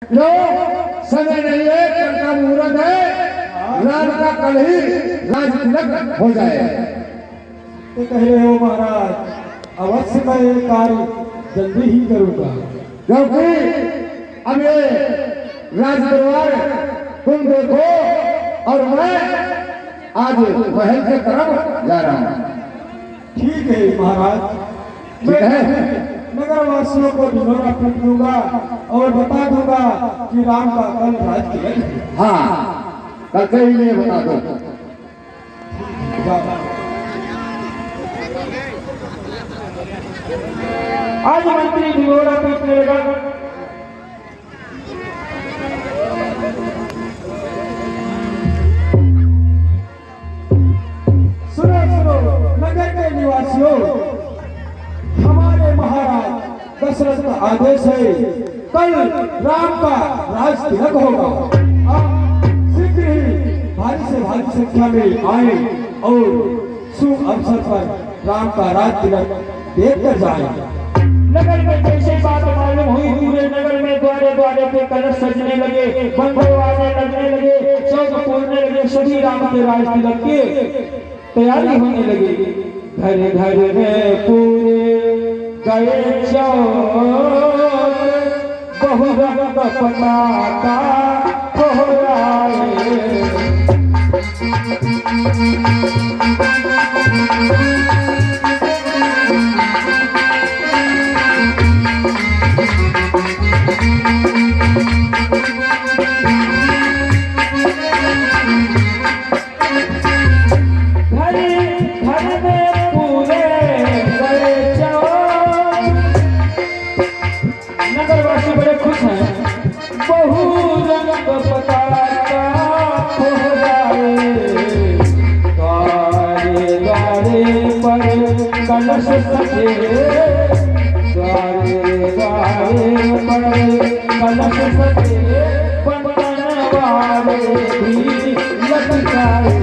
लो समय नहीं है, कल का मुहूर्त है, राम का कल ही राज तिलक हो जाए। तो कह रहे हो महाराज, अवश्य मैं ये कार्य जल्दी ही करूंगा, क्योंकि अब ये राज दरबार तुम देखो और मैं आज महल की तरफ जा रहा हूँ। ठीक है महाराज। ठीक है। नगर वासियों को ढिढोरा पीट दूंगा और बता दूंगा कि राम का कल राज तिलक है। हाँ, कल के लिए बता दो। आज मंत्री ढिढोरा पीटने लगा। सुनो सुनो नगर के निवासियों, हमारे महाराज दशरथ का आदेश है, कल राम का राज तिलक होगा। आप शीघ्र ही भारी से भारी संख्या में आए और शुभ अवसर पर राम का राज तिलक देख कर जाए। नगर में जैसे बात मालूम हुई, पूरे नगर में द्वारे द्वारे पे कलश सजने लगे, बंदोवाने लगने लगे, चौक पूरने लगे, सभी राम के राज तिलक की तैयारी होने लगी। घर घर में पूरे गए चौक, बहु रंग पताका फहराए। नगरवासी बड़े खुश हैं, बहु रंग पताका फहराए। द्वारे द्वारे पर कलश सजे, द्वारे द्वारे पर कलश सजे, बंधन वाले भी लटकाए।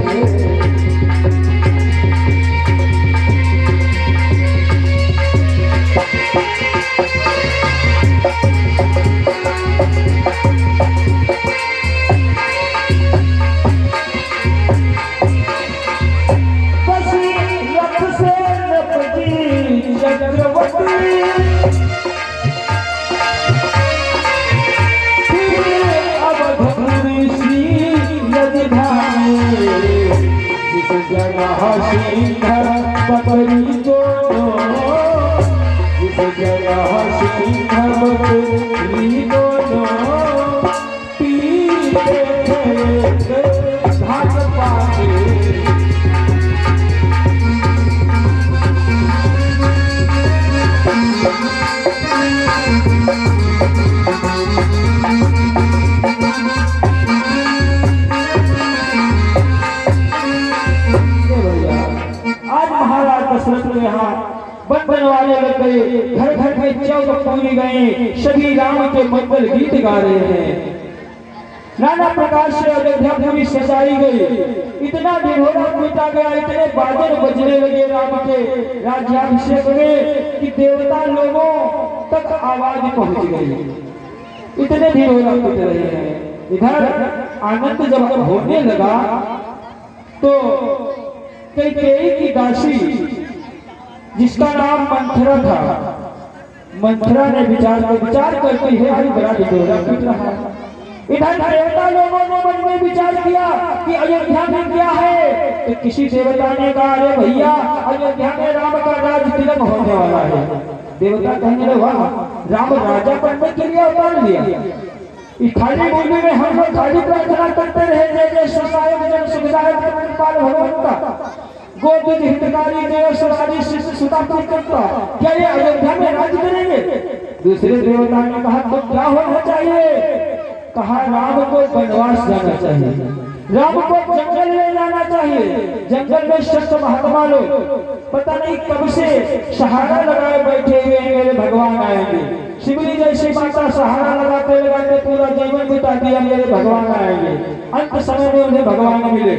बकरी दोनों, जिस जगह सिंह बकरी दोनों, पीते घाट पाते। दशरथ के यहाँ बन वाले लग गए, घर घर में चौक पूरी गए, सभी राम के मंगल गीत गा रहे हैं। नाना प्रकार से अयोध्या पूरी सजाई गई, इतना ढिढोरा पीटा गया, इतने बादल बजने लगे राम के राज्याभिषेक में कि देवता लोगों तक आवाज पहुंच गई। इतने ढिढोरा पीट रहे हैं। इधर आनंद जब होने लगा तो कैकेयी की दासी जिसका नाम मंथरा था, मंथरा ने विचार करती है, अरे बड़ा ढिढोरा पीट रहा है। इधर देवता लोगों ने मन में विचार किया कि अयोध्या में क्या है, तो किसी देवता ने कहा, अरे भैया अयोध्या में राम का राज तिलक होने वाला है। देवता कहने लगे, वाह, राम राजा बनने के लिए अवतार लिया। इस खाली भूमि में हम लोग खाली प्रार्थना करते रहे, जय जय सुखदायक जन सुखदायक कृपाल भगवंता, गोविंद हितकारी जय सुरारी शिष्य सुता करता, क्या ये अयोध्या में राज करेंगे? दूसरे देवता ने कहा, तो क्या होना चाहिए? कहा, राम को वनवास जाना चाहिए, राम को जंगल में जाना चाहिए। जंगल में श्रेष्ठ महात्मा लोग पता नहीं कब से सहारा लगाए बैठे हुए हैं, मेरे भगवान आएंगे। शिवजी जैसी माता सहारा लगाते लगाते पूरा जीवन बिता दिया, मेरे भगवान आएंगे। अंत समय में उन्हें भगवान मिले।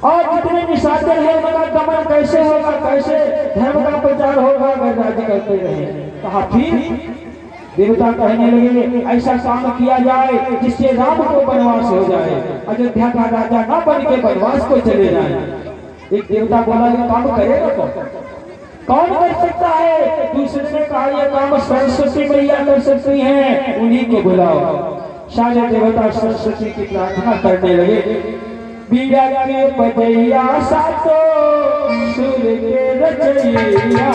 और जितने निशाचर है उनका दमन कैसे होगा, कैसे धर्म का प्रचार होगा अगर राज्य करते रहे। कहा फिर देवता कहने लगे ऐसा काम किया जाए जिससे राम को वनवास हो जाए, अयोध्या का राजा ना बन के वनवास को चले जाए। एक देवता बोला ये काम करेगा कौन कर सकता है? दूसरे ने कहा ये काम सरस्वती मैया कर सकती हैं, उन्हीं को बुलाओ। सारे देवता सरस्वती की प्रार्थना करने लगे। बीड़ा के बजैया सातो सुर के रचैया,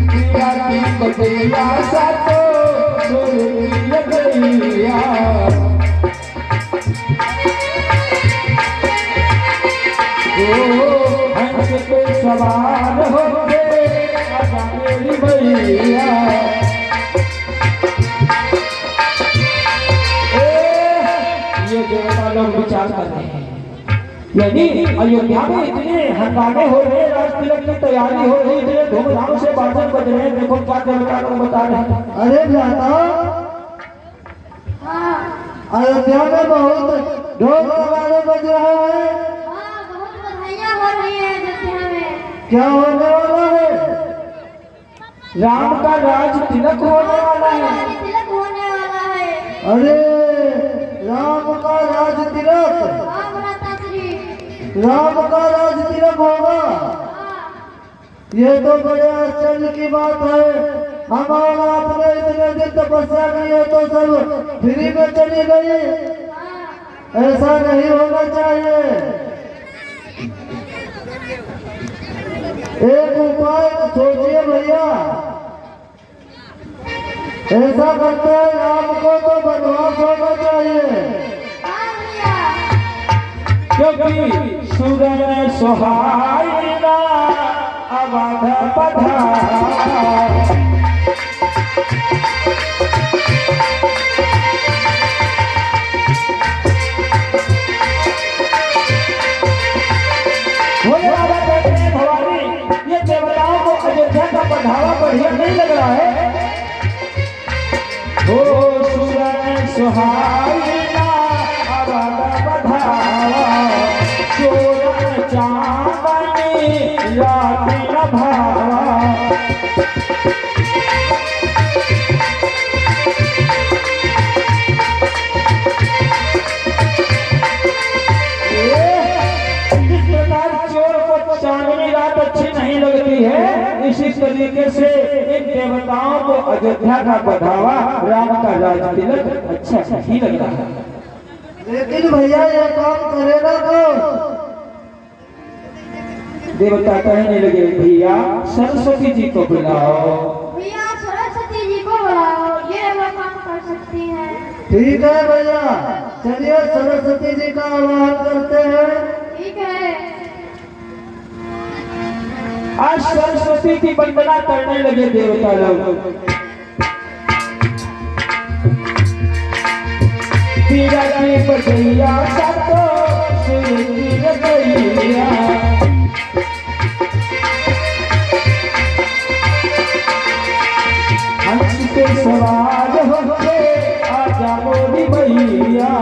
बीड़ा के बजैया सातो सुर के रचैया, हंस पे सवार होके आजा मेरी मैया। ये देवता लोग विचार कर रहे हैं, यानी अयोध्या में इतने हंगामे हो रहे हैं, राज तिलक की तैयारी हो रही है, इतने धूमधाम से बाजन बज रहे हैं। देखो क्या देवता लोग बता रहे हैं। अरे भ्राता, अयोध्या में बहुत ढोल नगाड़े बज रहे हैं। बहुत बधाइयाँ हो रही है अयोध्या में। क्या होने वाला है? राम का राज तिलक होने वाला है। तिलक होने वाला है। अरे राम का राज तिलक, हाँ माता श्री। राम का राज तिलक होगा, ये तो बड़े आश्चर्य की बात है। हमारा आपने इतने दिन तपस्या की है तो सब फ्री में चली गई, ऐसा नहीं होना चाहिए। एक उपाय सोचिए भैया, ऐसा करते हैं राम को तो वनवास होना चाहिए, क्योंकि सुरन सुहाइना अवध पधारा। बोले बाबा कहते हैं भवानी, ये देवताओं को अयोध्या का बढ़ावा बढ़िया नहीं लग रहा है। ओ सुरन सुहाइना अवध पधारा, चोरन चांदनी राति न भावा। चांदनी रात अच्छी नहीं लगती है, इसी तरीके से इन देवताओं को अयोध्या का बढ़ावा, राम का राज तिलक अच्छा नहीं लग रहा है। लेकिन भैया ये काम करेगा कौन? देवता कहने लगे भैया सरस्वती जी को बुलाओ। भैया सरस्वती जी को बुलाओ, ये वो काम कर सकती हैं। ठीक है भैया, चलिए सरस्वती जी का आह्वान करते हैं। ठीक है। आज सरस्वती की वंदना करने लगे देवता लोग। बीड़ा की बजैया सातो सुर की रचैया, हंस पे सवार होके आजा मोरी मैया।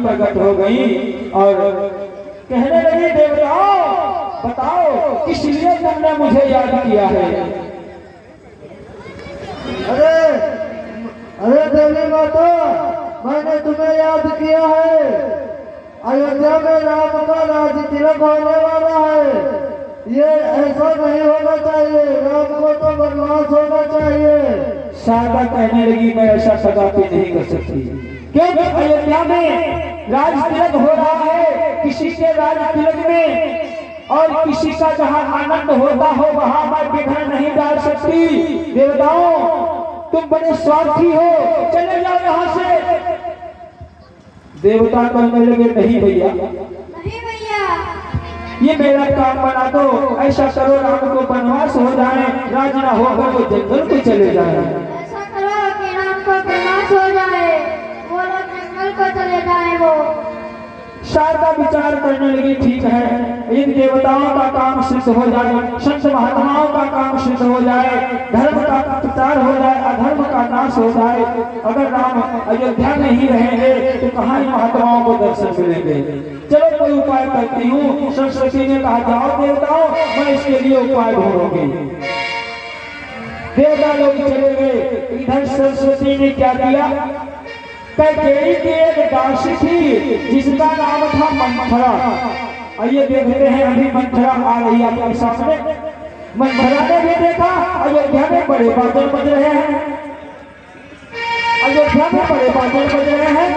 प्रकट हो गई और कहने लगी देवताओं बताओ किस लिए तुमने मुझे याद किया है। अरे अरे देवी माता, मैंने तुम्हें याद किया है। अयोध्या में राम का राज तिलक होने वाला है, ये ऐसा नहीं होना चाहिए, राम को तो वनवास होना चाहिए। शारदा कहने लगी मैं ऐसा कदापि नहीं कर सकती, क्योंकि अयोध्या में राज तिलक हो रहा है, किसी के राज तिलक में और किसी का जहाँ आनंद होता हो वहां मैं विघ्न नहीं डाल सकती। देवताओं तुम बड़े स्वार्थी हो, चले जाओ यहाँ से। देवता कहने लगे नहीं भैया, नहीं भैया, ये मेरा काम बना दो, ऐसा करो राम को वनवास हो जाए, राज ना होकर वो जंगल को चले जाए। ऐसा करो कि राम को प्रमाश हो जाए, वो लोग जंगल को चले जाए। वो शारदा विचार करने लगी ठीक है, इन देवताओं का काम सिद्ध हो जाए, संत महात्माओं का काम सिद्ध हो जाए, धर्म का प्रचार हो जाए, अधर्म का नाश हो जाए। अगर राम अयोध्या में ही रहेंगे तो कहाँ इन महात्माओं को दर्शन मिलेंगे। चलो कोई उपाय करती हूँ। सरस्वती ने कहा जाओ देवताओं, मैं इसके लिए उपाय ढूंढूंगी। देवता लोग चले गए। इधर सरस्वती ने क्या किया, कैकेयी की एक दासी थी जिसका नाम था मंथरा। आइए देखते हैं, अभी मंथरा आ रही है आपके सामने। मंथरा ने भी देखा अयोध्या में बड़े बादल बज रहे हैं, अयोध्या में बड़े बादल बज रहे हैं।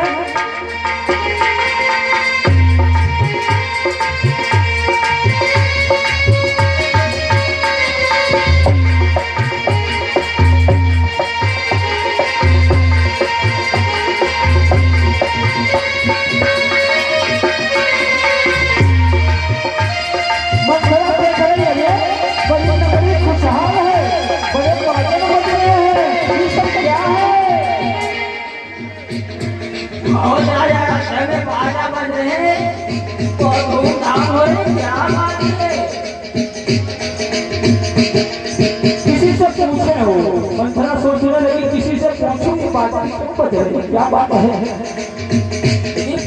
किसी से पूछे हो, मंथरा सोचने लगी किसी से पूछूं की बात क्या बात है।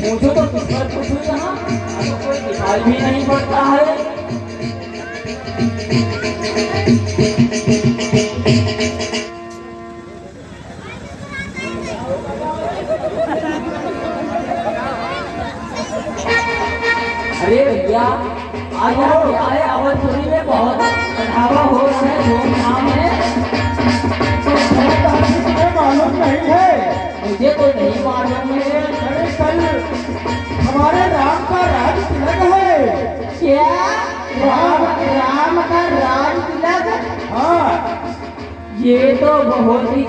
पूछो तो किस पर पूछूं, यहाँ कोई दिखाई भी नहीं पड़ता है। अरे भैया आज यहाँ क्या है, अवधपुरी में बहुत बढ़ावा हो रहा है, धूमधाम है। तुम्हें मालूम नहीं है? मुझे तो नहीं मालूम है। अरे कल हमारे राम का राज तिलक है। क्या राम का राज तिलक? हाँ, ये तो बहुत ही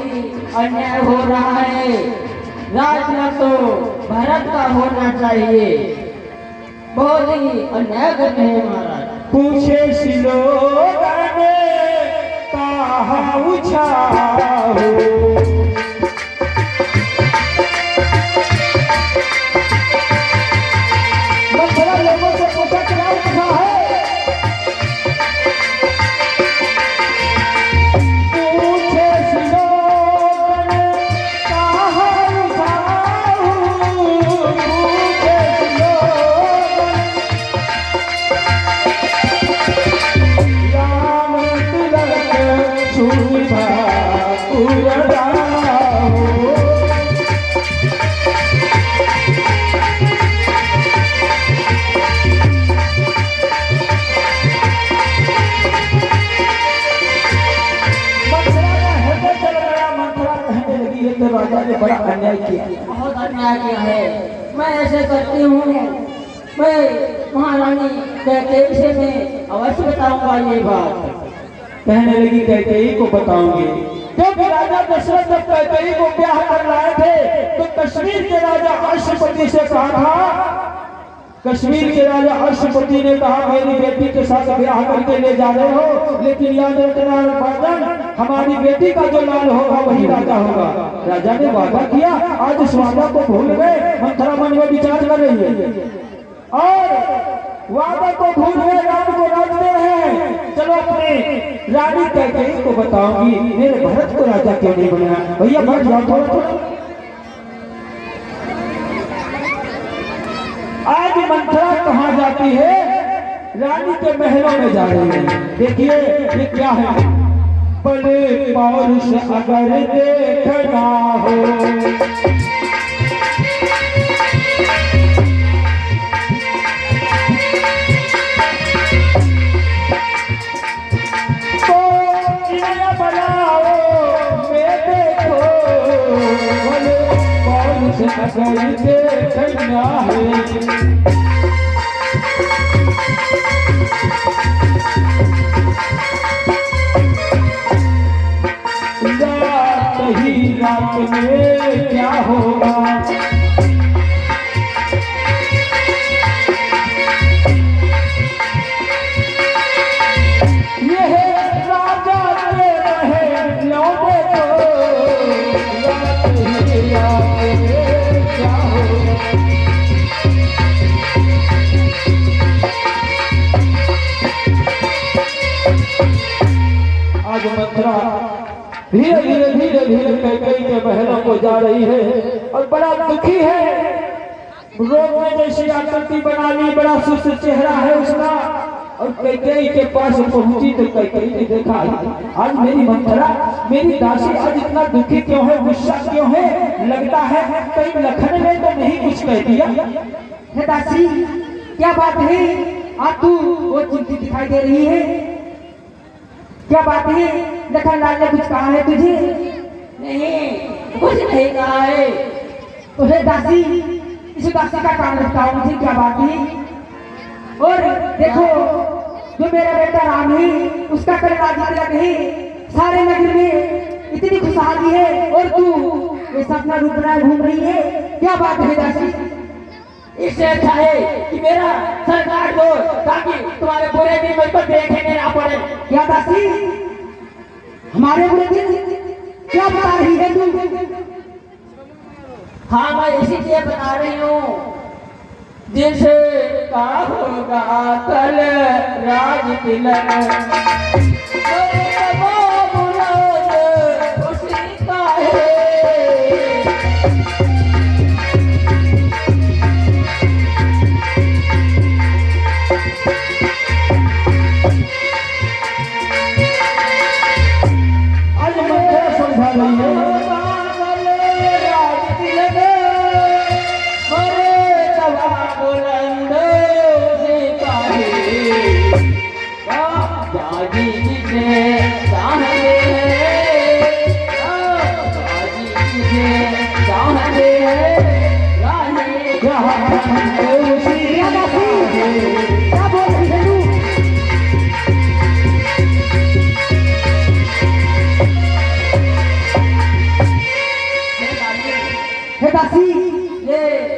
अन्याय हो रहा है। राज तिलक तो भरत का होना चाहिए। बहुत ही अन्याय करते हैं महाराज। पूछे सिलोगन कहाँ उछाहो, मंथरा लोगों से पूछा क्या उठा है। पूछे सिलोगन कहाँ उछाहो, पूछे सिलोगन राम तिलक सुधा पुरराहो। राजा ने बड़ा अन्याय किया। बहुत अन्याय किया है। मैं ऐसे करती हूँ, मैं महारानी कैकेयी से मैं अवश्य बताऊंगा ये बात। कहने लगी कैकेयी को बताऊंगी, क्योंकि राजा दशरथ जब कैकेयी को ब्याह कर लाए थे तो कश्मीर के राजा अश्वपति से कहा था, कश्मीर के राजा अश्वपति ने कहा मेरी बेटी के साथ ब्याह करके ले जा रहे हो, लेकिन याद रखना राजन, हमारी बेटी का जो लाल होगा वही राजा होगा। राजा ने वादा किया, आज उस वादा को भूल गए। मंथरा मन में विचार कर रही है और वादा को भूल गए, राम को राज दे रहे हैं। चलो अपने रानी कैकेयी को बताऊंगी मेरे भरत को राजा क्यों नहीं बनाया। भैया बैठ जाओ थोड़ा थोड़ा। आज मंथरा कहाँ जाती है, रानी के महलों में जा रही है। देखिए ये क्या है, बड़े पौरुष अगर देखना हो, तो इन्हें बनाओ मेरे आज मथुरा धीरे धीरे धीरे धीरे कैकेयी के महलों को जा रही है और बड़ा दुखी है। रोग में जैसी आकृति बना ली, बड़ा सुस्त चेहरा है उसका। और कैकेयी के पास पहुंची तो कैकेयी ने देखा आज मेरी मंथरा, मेरी दासी आज इतना दुखी क्यों है, गुस्सा क्यों है? लगता है कहीं लखन ने तो नहीं कुछ कह दिया। हे दासी, क्या बात है? आज तू वो चिंतित दिखाई दे रही है, क्या बात है? लखन लाल ने कुछ कहा है तुझे? नहीं, कुछ नहीं कहा है। तो हे दासी, इस दासी का कारण बताओ मुझे, क्या बात है? और देखो, जो मेरा बेटा राम है उसका कल राज्य तिलक है, सारे नगर में इतनी खुशहाली है और तू ये सपना रूप बनाए घूम रही है, क्या बात है दासी? इससे अच्छा है कि मेरा सर काट दो ताकि तुम्हारे बुरे दिन मुझ पर देखने ना पड़े। क्या दासी, हमारे बुरे दिन क्या बता रही है तू? हाँ, मैं इसीलिए बता रही हूँ, जिसे का होगा कल राज तिलक उसी का है। आज मंथरा समझा रही है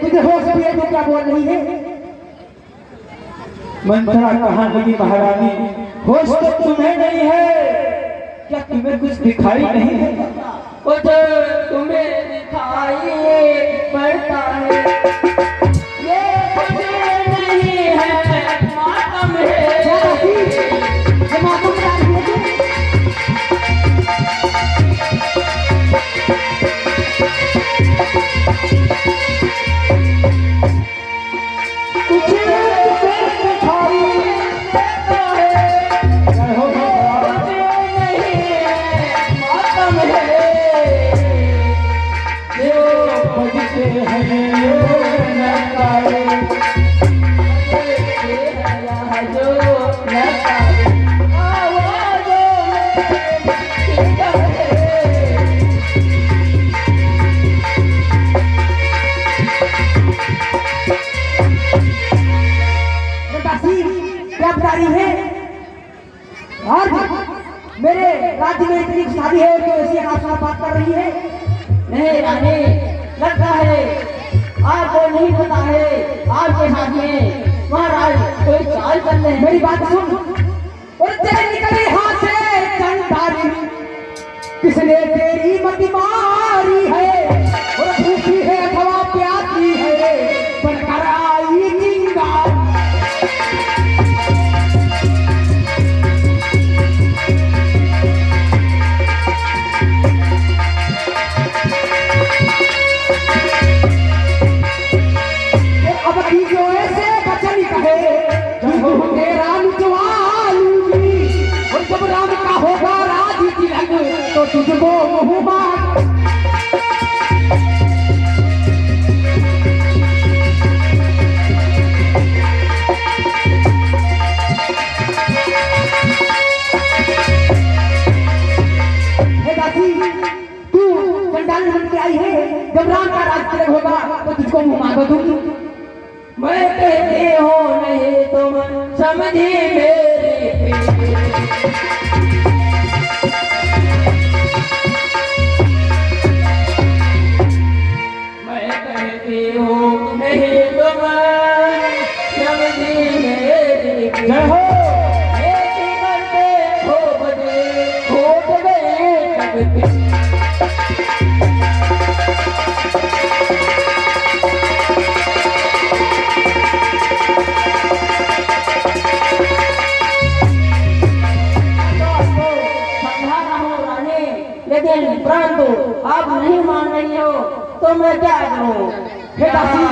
तुझे होश भी है तो क्या बोल रही है? मंथरा कहाँ गई महारानी? होश तो तुम्हें नहीं है, क्या तुम्हें कुछ दिखाई नहीं है? कुछ तुम्हें दिखाई पड़ता है, ये कुछ नहीं है, मातम है। ये मातम बता रही है तू? मेरे राज्य में इतनी खुशहाली है तो ऐसी आसमान बात कर रही है? नहीं रानी, लगता है आपको नहीं पता है, आपके हाथ में महाराज कोई चाल चल रहे हैं। मेरी बात सुन, और तेरे निकले हाथ से चंडाली, किसने तेरी मति मारी है? और भूखी है अथवा प्यासी है, बनकर आई चिंगारी। तो तुझको मुहबात तू चंडाल बन के आई है, जब राम का राज तिलक होगा तो तुझको मुंह मांगो दूंगी। मैं कहती हूँ नहीं तुम समझी मेरी, जय हो। संभाल लेकिन परंतु आप नहीं मान रही हो तो मैं क्या करूं? हे दासी,